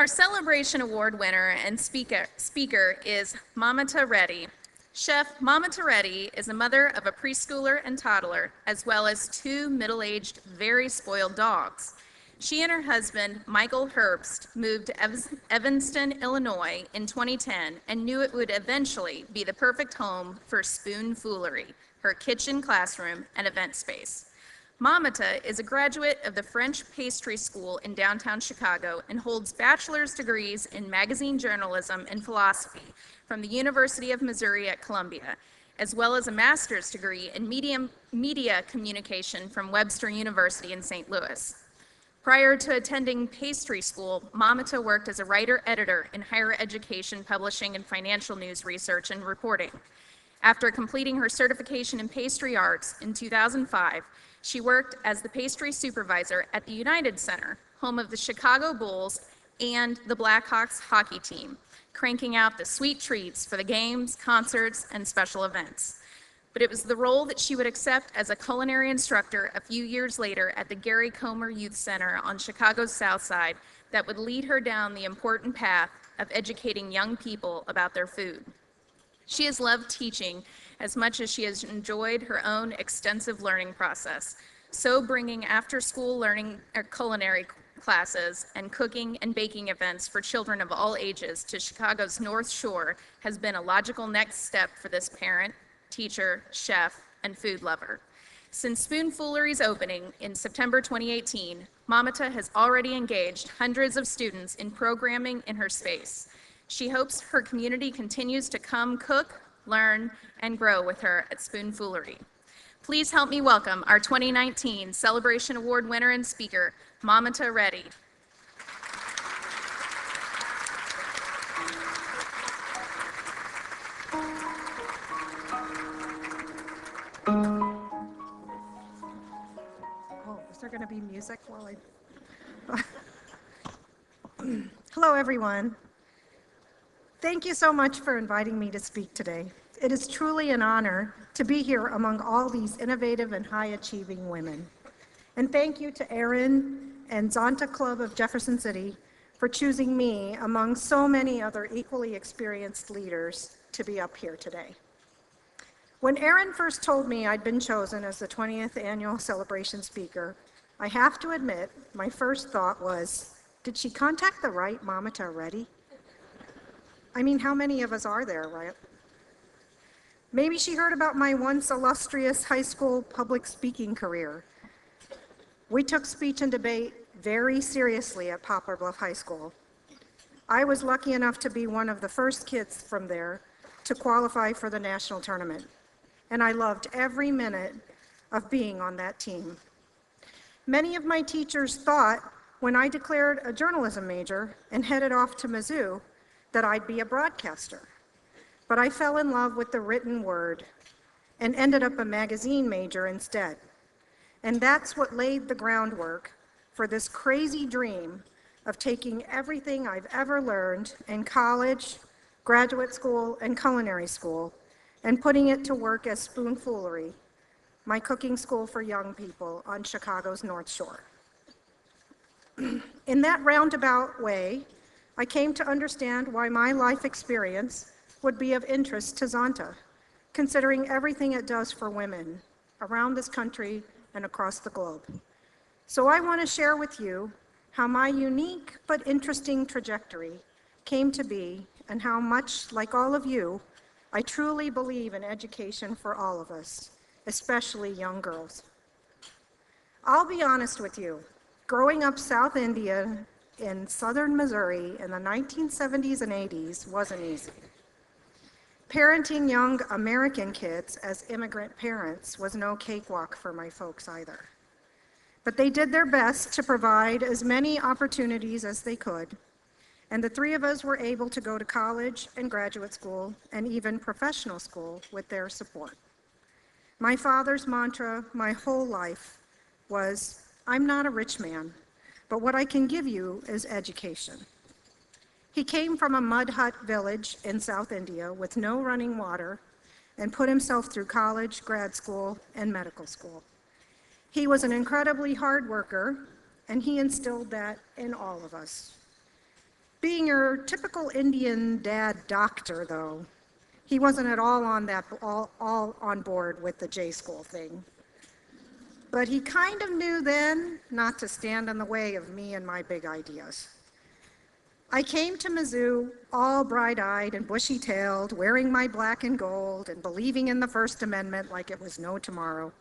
Our Celebration Award winner and speaker is Mamata Reddy. Chef Mamata Reddy is a mother of a preschooler and toddler, as well as two middle-aged, very spoiled dogs. She and her husband, Michael Herbst, moved to Evanston, Illinois in 2010 and knew it would eventually be the perfect home for Spoon Foolery, her kitchen, classroom, and event space. Mamata is a graduate of the French Pastry School in downtown Chicago and holds bachelor's degrees in magazine journalism and philosophy from the University of Missouri at Columbia, as well as a master's degree in media communication from Webster University in St. Louis. Prior to attending pastry school, Mamata worked as a writer-editor in higher education publishing and financial news research and reporting. After completing her certification in pastry arts in 2005, she worked as the pastry supervisor at the United Center, home of the Chicago Bulls and the Blackhawks hockey team, cranking out the sweet treats for the games, concerts, and special events. But it was the role that she would accept as a culinary instructor a few years later at the Gary Comer Youth Center on Chicago's South Side that would lead her down the important path of educating young people about their food. She has loved teaching as much as she has enjoyed her own extensive learning process. So bringing after-school learning or culinary classes and cooking and baking events for children of all ages to Chicago's North Shore has been a logical next step for this parent, teacher, chef, and food lover. Since Spoon Foolery's opening in September 2018, Mamata has already engaged hundreds of students in programming in her space. She hopes her community continues to come cook, learn, and grow with her at Spoon Foolery. Please help me welcome our 2019 Celebration Award winner and speaker, Mamata Reddy. Oh, is there going to be music while I... Hello, everyone. Thank you so much for inviting me to speak today. It is truly an honor to be here among all these innovative and high-achieving women. And thank you to Erin and Zonta Club of Jefferson City for choosing me among so many other equally experienced leaders to be up here today. When Erin first told me I'd been chosen as the 20th annual celebration speaker, I have to admit my first thought was, did she contact the right Mamata already? I mean, how many of us are there, right? Maybe she heard about my once illustrious high school public speaking career. We took speech and debate very seriously at Poplar Bluff High School. I was lucky enough to be one of the first kids from there to qualify for the national tournament, and I loved every minute of being on that team. Many of my teachers thought when I declared a journalism major and headed off to Mizzou that I'd be a broadcaster. But I fell in love with the written word and ended up a magazine major instead. And that's what laid the groundwork for this crazy dream of taking everything I've ever learned in college, graduate school, and culinary school and putting it to work as Spoon Foolery, my cooking school for young people on Chicago's North Shore. In that roundabout way, I came to understand why my life experience would be of interest to Zonta, considering everything it does for women around this country and across the globe. So I want to share with you how my unique but interesting trajectory came to be and how much, like all of you, I truly believe in education for all of us, especially young girls. I'll be honest with you, growing up South India in southern Missouri in the 1970s and 80s wasn't easy. Parenting young American kids as immigrant parents was no cakewalk for my folks either. But they did their best to provide as many opportunities as they could, and the three of us were able to go to college and graduate school and even professional school with their support. My father's mantra my whole life was, I'm not a rich man, but what I can give you is education. He came from a mud hut village in South India with no running water and put himself through college, grad school, and medical school. He was an incredibly hard worker, and he instilled that in all of us. Being your typical Indian dad doctor, though, he wasn't at all all on board with the J school thing. But he kind of knew then not to stand in the way of me and my big ideas. I came to Mizzou all bright-eyed and bushy-tailed, wearing my black and gold and believing in the First Amendment like it was no tomorrow.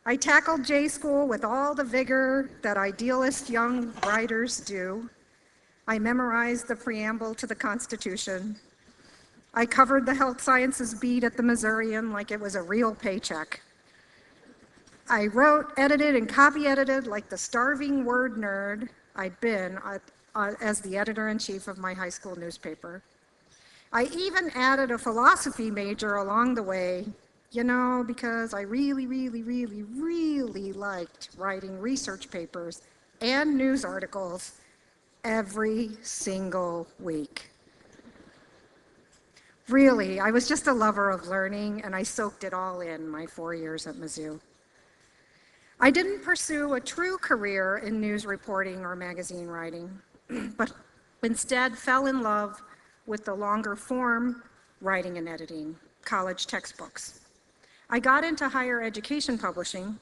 I tackled J school with all the vigor that idealist young writers do. I memorized the preamble to the Constitution. I covered the health sciences beat at the Missourian like it was a real paycheck. I wrote, edited, and copy edited like the starving word nerd I'd been as the editor-in-chief of my high school newspaper. I even added a philosophy major along the way, because I really, really, really, really liked writing research papers and news articles every single week. Really, I was just a lover of learning, and I soaked it all in my 4 years at Mizzou. I didn't pursue a true career in news reporting or magazine writing, but instead fell in love with the longer form writing and editing, college textbooks. I got into higher education publishing,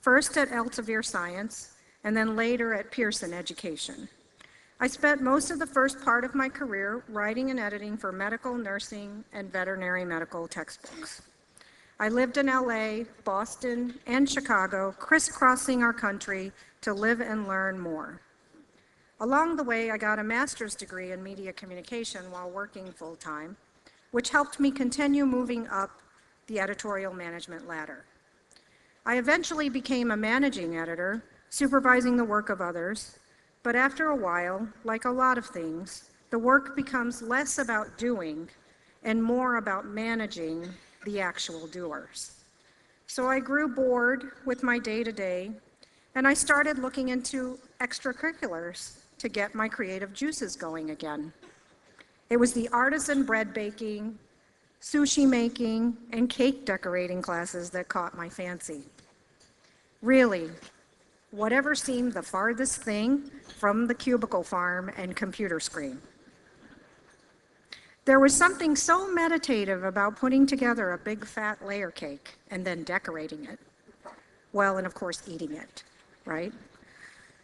first at Elsevier Science, and then later at Pearson Education. I spent most of the first part of my career writing and editing for medical, nursing, and veterinary medical textbooks. I lived in LA, Boston, and Chicago, crisscrossing our country to live and learn more. Along the way, I got a master's degree in media communication while working full-time, which helped me continue moving up the editorial management ladder. I eventually became a managing editor, supervising the work of others, but after a while, like a lot of things, the work becomes less about doing and more about managing the actual doers. So I grew bored with my day-to-day, and I started looking into extracurriculars to get my creative juices going again. It was the artisan bread baking, sushi making, and cake decorating classes that caught my fancy. Really, whatever seemed the farthest thing from the cubicle farm and computer screen. There was something so meditative about putting together a big fat layer cake and then decorating it. Well, and of course eating it, right?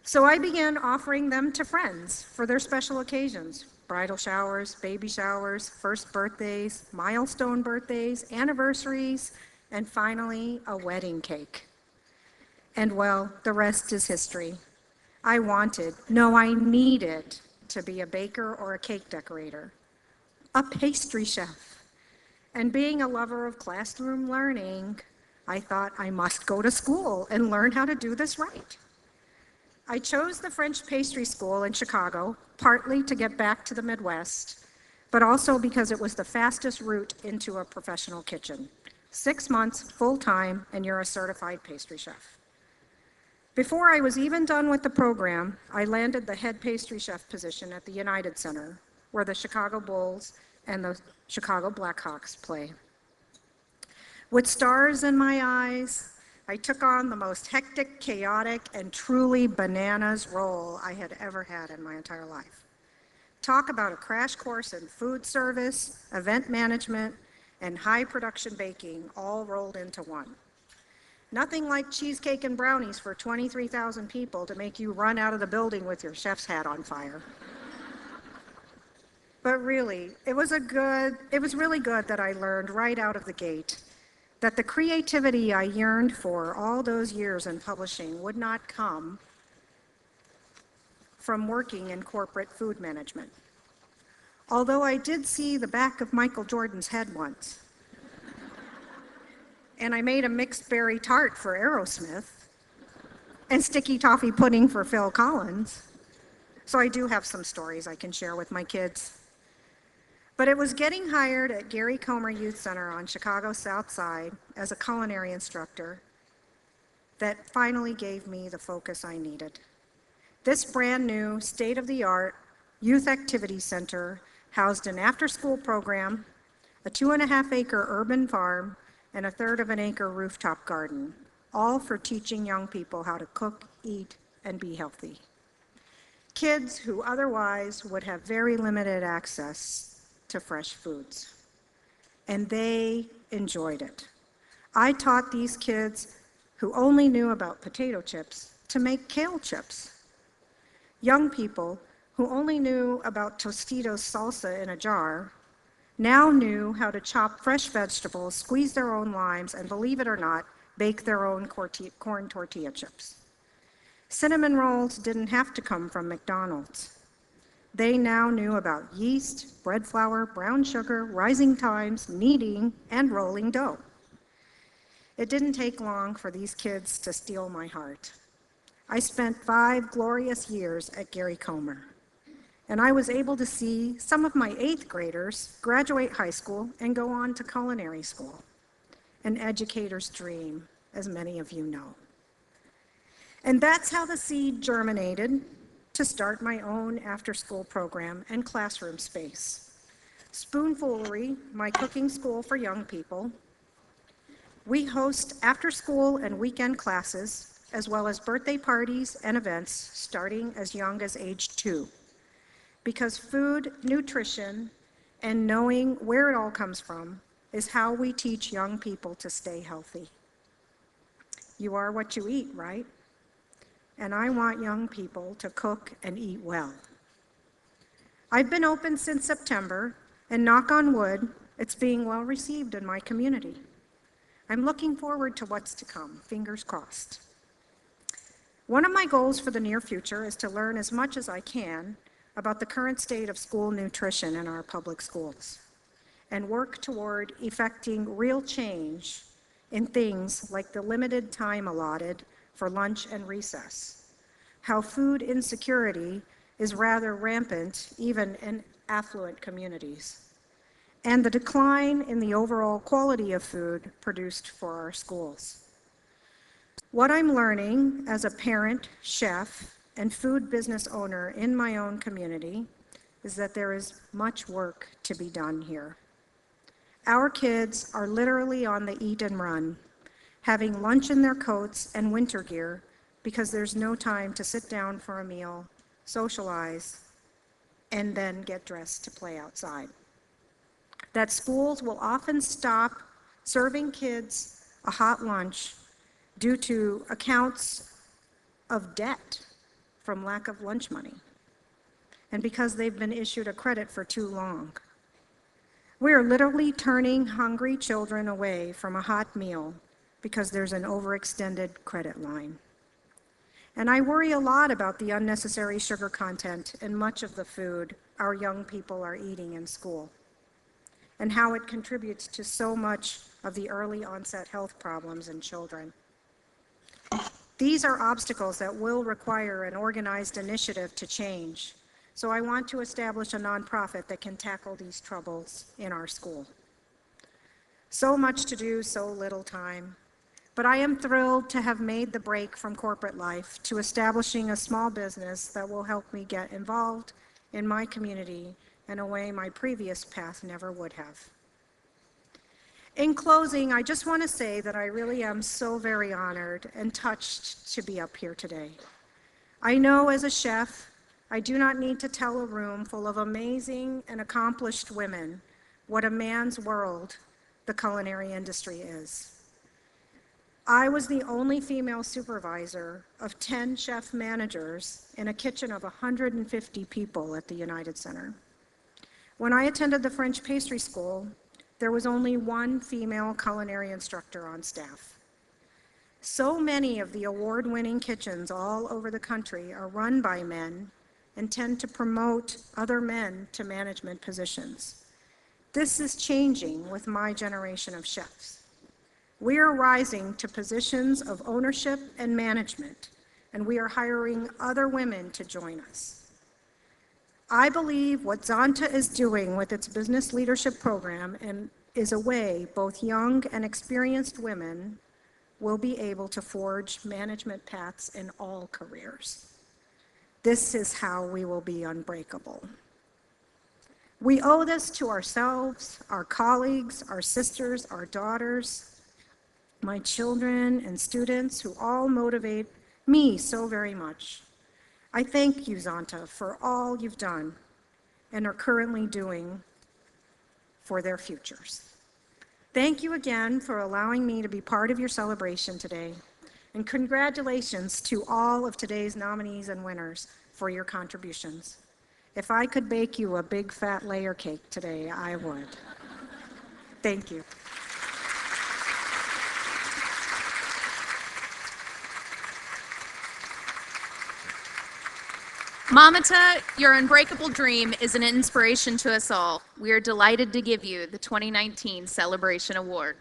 So I began offering them to friends for their special occasions, bridal showers, baby showers, first birthdays, milestone birthdays, anniversaries, and finally a wedding cake. And well, the rest is history. I needed to be a baker or a cake decorator, a pastry chef. And being a lover of classroom learning, I thought I must go to school and learn how to do this right. I chose the French pastry school in Chicago, partly to get back to the Midwest, but also because it was the fastest route into a professional kitchen. 6 months, full-time, and you're a certified pastry chef. Before I was even done with the program, I landed the head pastry chef position at the United Center, where the Chicago Bulls and the Chicago Blackhawks play. With stars in my eyes, I took on the most hectic, chaotic, and truly bananas role I had ever had in my entire life. Talk about a crash course in food service, event management, and high production baking all rolled into one. Nothing like cheesecake and brownies for 23,000 people to make you run out of the building with your chef's hat on fire. But really, it was really good that I learned right out of the gate that the creativity I yearned for all those years in publishing would not come from working in corporate food management. Although I did see the back of Michael Jordan's head once, and I made a mixed berry tart for Aerosmith, and sticky toffee pudding for Phil Collins, so I do have some stories I can share with my kids. But it was getting hired at Gary Comer Youth Center on Chicago's South Side as a culinary instructor that finally gave me the focus I needed. This brand new, state-of-the-art youth activity center housed an after-school program, a 2.5-acre urban farm, and a 1/3 of an acre rooftop garden, all for teaching young people how to cook, eat, and be healthy. kids who otherwise would have very limited access to fresh foods. And they enjoyed it. I taught these kids who only knew about potato chips to make kale chips. Young people who only knew about Tostitos salsa in a jar now knew how to chop fresh vegetables, squeeze their own limes, and believe it or not, bake their own corn tortilla chips. Cinnamon rolls didn't have to come from McDonald's. They now knew about yeast, bread flour, brown sugar, rising times, kneading, and rolling dough. It didn't take long for these kids to steal my heart. I spent 5 glorious years at Gary Comer, and I was able to see some of my 8th graders graduate high school and go on to culinary school, an educator's dream, as many of you know. And that's how the seed germinated to start my own after-school program and classroom space. Spoonfoolery, my cooking school for young people. We host after-school and weekend classes, as well as birthday parties and events starting as young as age 2. Because food, nutrition, and knowing where it all comes from is how we teach young people to stay healthy. You are what you eat, right? And I want young people to cook and eat well. I've been open since September, and knock on wood, it's being well received in my community. I'm looking forward to what's to come, fingers crossed. One of my goals for the near future is to learn as much as I can about the current state of school nutrition in our public schools and work toward effecting real change in things like the limited time allotted for lunch and recess, how food insecurity is rather rampant even in affluent communities, and the decline in the overall quality of food produced for our schools. What I'm learning as a parent, chef, and food business owner in my own community is that there is much work to be done here. Our kids are literally on the eat and run, having lunch in their coats and winter gear because there's no time to sit down for a meal, socialize, and then get dressed to play outside. That schools will often stop serving kids a hot lunch due to accounts of debt from lack of lunch money, and because they've been issued a credit for too long. We are literally turning hungry children away from a hot meal because there's an overextended credit line. And I worry a lot about the unnecessary sugar content in much of the food our young people are eating in school, and how it contributes to so much of the early onset health problems in children. These are obstacles that will require an organized initiative to change. So I want to establish a nonprofit that can tackle these troubles in our school. So much to do, so little time. But I am thrilled to have made the break from corporate life to establishing a small business that will help me get involved in my community in a way my previous path never would have. In closing, I just want to say that I really am so very honored and touched to be up here today. I know as a chef, I do not need to tell a room full of amazing and accomplished women what a man's world the culinary industry is. I was the only female supervisor of 10 chef managers in a kitchen of 150 people at the United Center. When I attended the French pastry school, there was only one female culinary instructor on staff. So many of the award-winning kitchens all over the country are run by men and tend to promote other men to management positions. This is changing with my generation of chefs. We are rising to positions of ownership and management, and we are hiring other women to join us. I believe what Zonta is doing with its business leadership program is a way both young and experienced women will be able to forge management paths in all careers. This is how we will be unbreakable. We owe this to ourselves, our colleagues, our sisters, our daughters, my children and students who all motivate me so very much. I thank you, Zonta, for all you've done and are currently doing for their futures. Thank you again for allowing me to be part of your celebration today. And congratulations to all of today's nominees and winners for your contributions. If I could bake you a big fat layer cake today, I would. Thank you. Mamata, your unbreakable dream is an inspiration to us all. We are delighted to give you the 2019 Celebration Award.